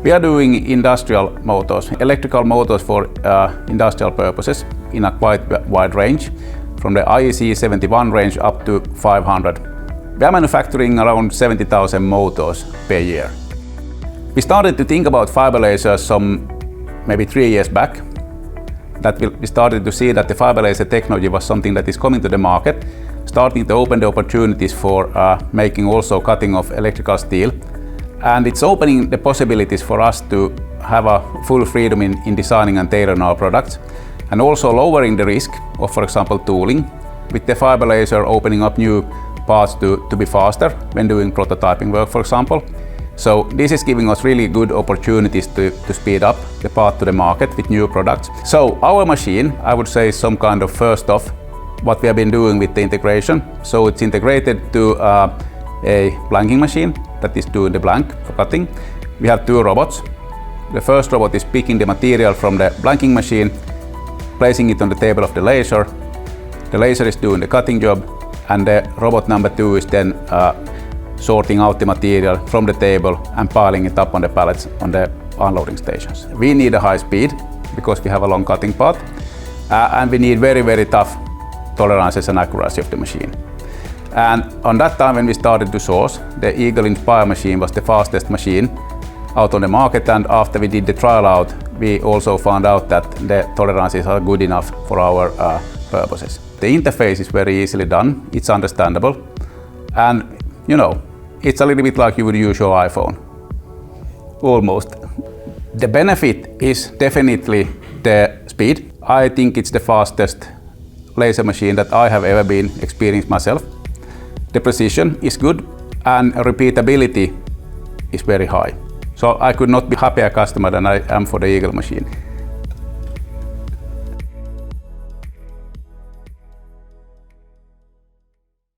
We are doing industrial motors, electrical motors for industrial purposes in a quite wide range, from the IEC 71 range up to 500. We are manufacturing around 70,000 motors per year. We started to think about fiber lasers some maybe 3 years back. We started to see that the fiber laser technology was something that is coming to the market, starting to open the opportunities for making also cutting of electrical steel. And it's opening the possibilities for us to have a full freedom in designing and tailoring our products, and also lowering the risk of, for example, tooling, with the fiber laser opening up new parts to be faster when doing prototyping work, for example. So this is giving us really good opportunities to speed up the path to the market with new products. So our machine, I would say, is some kind of first of what we have been doing with the integration. So it's integrated to a blanking machine that is doing the blank for cutting. We have 2 robots. The first robot is picking the material from the blanking machine, placing it on the table of the laser. The laser is doing the cutting job, and the robot number 2 is then sorting out the material from the table and piling it up on the pallets on the unloading stations. We need a high speed because we have a long cutting path, and we need very, very tough tolerances and accuracy of the machine. And on that time when we started to source, the Eagle Inspire machine was the fastest machine out on the market, and after we did the trial out, we also found out that the tolerances are good enough for our purposes. The interface is very easily done, it's understandable, and it's a little bit like you would use your iPhone. Almost. The benefit is definitely the speed. I think it's the fastest laser machine that I have ever been experienced myself. The precision is good and repeatability is very high. So I could not be happier customer than I am for the Eagle machine.